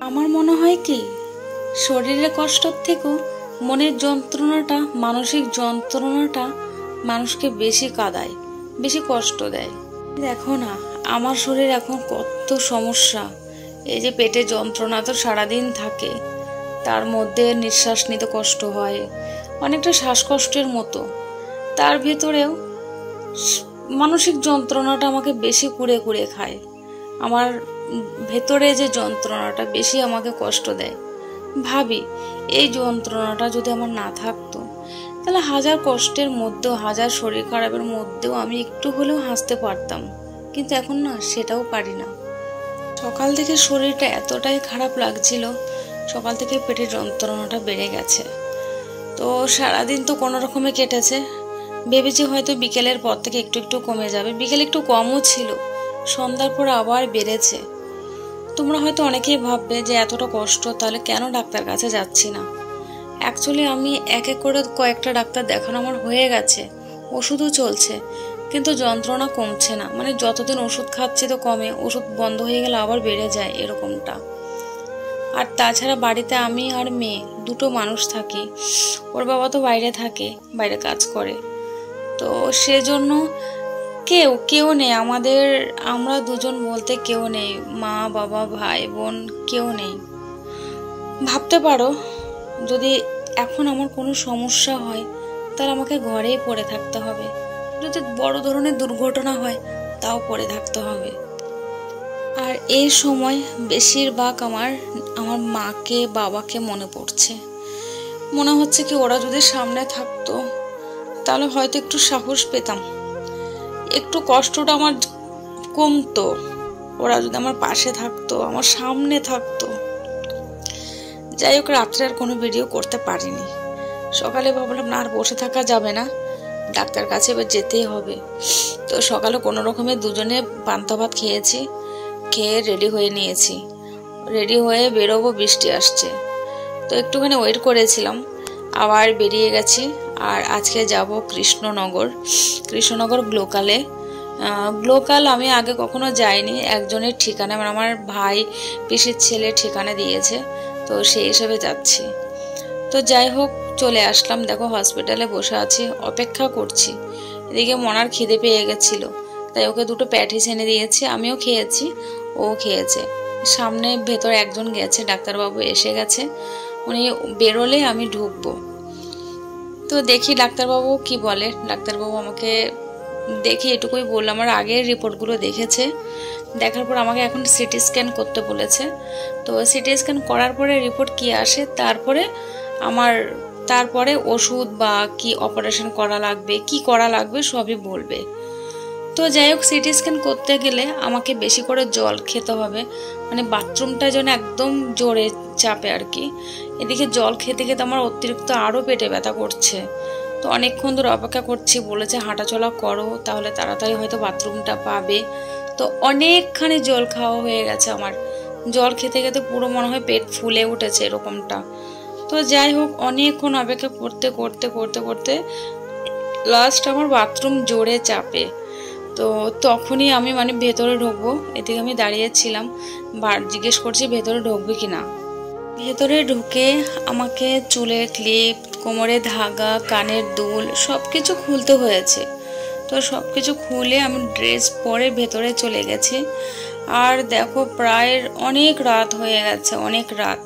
আমার মনে হয় কি, শরীরের কষ্টের থেকেও মনের যন্ত্রণাটা, মানসিক যন্ত্রণাটা মানুষকে বেশি কাঁদায়, বেশি কষ্ট দেয়। দেখো না, আমার শরীর এখন কত সমস্যা। এই যে পেটে যন্ত্রণা তো সারাদিন থাকে, তার মধ্যে নিঃশ্বাস নিতে কষ্ট হয়, অনেকটা শ্বাসকষ্টের মতো। তার ভিতরেও মানসিক যন্ত্রণাটা আমাকে বেশি কুড়ে কুড়ে খায়। আমার ভেতরে যে যন্ত্রণাটা বেশি আমাকে কষ্ট দেয়। ভাবি, এই যন্ত্রণাটা যদি আমার না থাকতো, তাহলে হাজার কষ্টের মধ্যেও, হাজার শরীর খারাপের মধ্যেও আমি একটু হলেও হাসতে পারতাম। কিন্তু এখন না, সেটাও পারি না। সকাল থেকে শরীরটা এতটাই খারাপ লাগছিল, সকাল থেকে পেটের যন্ত্রণাটা বেড়ে গেছে। তো সারাদিন তো কোনো রকমে কেটেছে। ভেবেছি হয়তো বিকেলের পর থেকে একটু একটু কমে যাবে। বিকেলে একটু কমও ছিল, সন্ধ্যার পর আবার বেড়েছে। তোমরা হয়তো অনেকেই ভাববে যে এতটা কষ্ট, তাহলে কেন ডাক্তার কাছে যাচ্ছি না। অ্যাকচুয়ালি আমি এক এক করে কয়েকটা ডাক্তার দেখানো আমার হয়ে গেছে, ওষুধও চলছে, কিন্তু যন্ত্রণা কমছে না। মানে যতদিন ওষুধ খাচ্ছি তো কমে, ওষুধ বন্ধ হয়ে গেলে আবার বেড়ে যায়, এরকমটা। আর তাছাড়া বাড়িতে আমি আর মেয়ে দুটো মানুষ থাকি। ওর বাবা তো বাইরে থাকে, বাইরে কাজ করে। তো সেজন্য কেউ নেই আমাদের। আমরা দুজন বলতে কেউ নেই, মা বাবা ভাই বোন কেউ নেই। ভাবতে পারো, যদি এখন আমার কোনো সমস্যা হয়, তাহলে আমাকে ঘরেই পড়ে থাকতে হবে। যদি বড় ধরনের দুর্ঘটনা হয়, তাও পড়ে থাকতে হবে। আর এই সময় বেশিরভাগ আমার মাকে বাবাকে মনে পড়ছে। মনে হচ্ছে কি, ওরা যদি সামনে থাকতো তাহলে হয়তো একটু সাহস পেতাম, একটু কষ্টটা আমার কমতো। ওরা যদি আমার পাশে থাকতো, আমার সামনে থাকতো। যাই হোক, রাত্রে আর কোনো ভিডিও করতে পারিনি। সকালে ভাবলাম না, আর বসে থাকা যাবে না, ডাক্তার কাছে এবার যেতেই হবে। তো সকালে কোনো রকমে দুজনে পান্তা ভাত খেয়েছি, খেয়ে রেডি হয়ে নিয়েছি। রেডি হয়ে বেরোবো, বৃষ্টি আসছে। তো একটুখানি ওয়েট করেছিলাম, আবার বেরিয়ে গেছি। আর আজকে যাব কৃষ্ণনগর গ্লোকালে। গ্লোকাল আমি আগে কখনো যাইনি। একজনের ঠিকানা, মানে আমার ভাই পিসির ছেলে ঠিকানা দিয়েছে, তো সেই হিসেবে যাচ্ছি। তো যাই হোক, চলে আসলাম। দেখো, হসপিটালে বসে আছি, অপেক্ষা করছি। এদিকে মনার খিদে পেয়ে গেছিলো, তাই ওকে দুটো প্যাটিস এনে দিয়েছি। আমিও খেয়েছি, ও খেয়েছে। সামনে ভেতরে একজন গেছে, ডাক্তারবাবু এসে গেছে। উনি বেরোলে আমি ঢুকবো। তো দেখি ডাক্তারবাবু কি বলে। ডাক্তারবাবু আমাকে দেখি এটুকুই বললো, আমার আগের রিপোর্টগুলো দেখেছে। দেখার পর আমাকে এখন সিটি স্ক্যান করতে বলেছে। তো সিটি স্ক্যান করার পরে রিপোর্ট কি আসে, তারপরে ওষুধ বা কি অপারেশন করা লাগবে, কি করা লাগবে সবই বলবে। তো যাই হোক, সিটি স্ক্যান করতে গেলে আমাকে বেশি করে জল খেতে হবে, মানে বাথরুমটা যেন একদম জোরে চাপে আর কি। এদিকে জল খেতে খেতে আমার অতিরিক্ত আরও পেটে ব্যথা করছে। তো অনেকক্ষণ ধরে অপেক্ষা করছি, বলেছে হাঁটাচলা করো, তাহলে তাড়াতাড়ি হয়তো বাথরুমটা পাবে। তো অনেকখানি জল খাওয়া হয়ে গেছে আমার। জল খেতে খেতে পুরো মনে হয় পেট ফুলে উঠেছে, এরকমটা। তো যাই হোক, অনেকক্ষণ অপেক্ষা করতে করতে করতে করতে লাস্ট আমার বাথরুম জোরে চাপে। তো তখনই আমি ভেতরে ঢুকবো, এদিকে আমি দাঁড়িয়েছিলাম, জিজ্ঞেস করছি ভেতরে ঢুকবে কিনা। ভেতরে ঢুকে আমাকে চুলের ক্লিপ, কোমরে ধাগা, কানের দুল সব কিছু খুলতে হয়েছে। তো সব কিছু খুলে আমি ড্রেস পরে ভেতরে চলে গেছি। আর দেখো, প্রায় অনেক রাত হয়ে গেছে, অনেক রাত।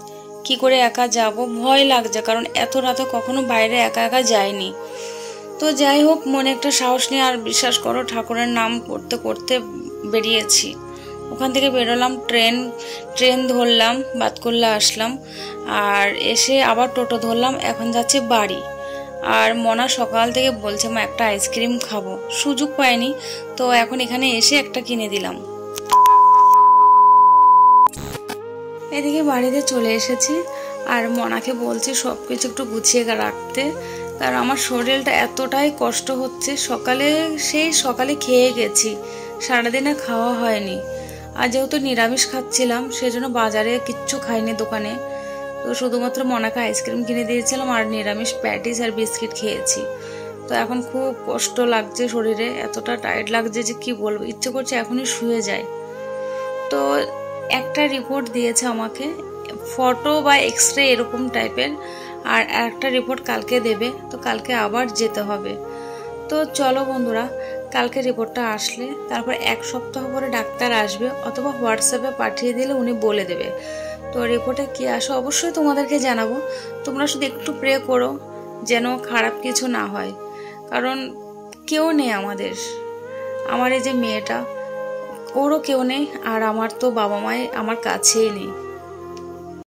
কি করে একা যাব, ভয় লাগছে, কারণ এত রাতে কখনো বাইরে একা একা যাইনি। তো যাই হোক, মনে একটা সাহস নিয়ে, আর বিশ্বাস করো, ঠাকুরের নাম করতে করতে বেরিয়েছি। ওখান থেকে বেরোলাম, ট্রেন ধরলাম, বাতকুল্লা আসলাম, আর এসে আবার টোটো ধরলাম। এখন যাচ্ছি বাড়ি। আর মনা সকাল থেকে বলছে মা একটা আইসক্রিম খাবো, সুযোগ পাইনি, তো এখন এখানে এসে একটা কিনে দিলাম। এদিকে বাড়িতে চলে এসেছি, আর মনাকে বলছি সব কিছু একটু গুছিয়ে রাখতে, কারণ আমার শরীরটা এতটাই কষ্ট হচ্ছে। সকালে খেয়ে গেছি, সারাদিনে খাওয়া হয়নি। আর যেহেতু নিরামিষ খাচ্ছিলাম, সেজন্য বাজারে কিচ্ছু খাইনি দোকানে। তো শুধুমাত্র মনাকে আইসক্রিম কিনে দিয়েছিলাম, আর নিরামিষ প্যাটিস আর বিস্কিট খেয়েছি। তো এখন খুব কষ্ট লাগছে শরীরে, এতটা টায়ার্ড লাগছে যে কি বলবো, ইচ্ছে করছে এখনই শুয়ে যায়। তো একটা রিপোর্ট দিয়েছে আমাকে, ফটো বা এক্সরে এরকম টাইপের। আর একটা রিপোর্ট কালকে দেবে, তো কালকে আবার যেতে হবে। তো চলো বন্ধুরা, কালকে রিপোর্টটা আসলে তারপর 1 সপ্তাহ পরে ডাক্তার আসবে, অথবা হোয়াটসঅ্যাপে পাঠিয়ে দিলে উনি বলে দেবে। তো রিপোর্টে কি আসে অবশ্যই তোমাদেরকে জানাবো। তোমরা শুধু একটু প্রে করো যেন খারাপ কিছু না হয়, কারণ কেউ নেই আমাদের। আমার এই যে মেয়েটা, ওরও কেউ নেই, আর আমার তো বাবা মাই আমার কাছেই নেই।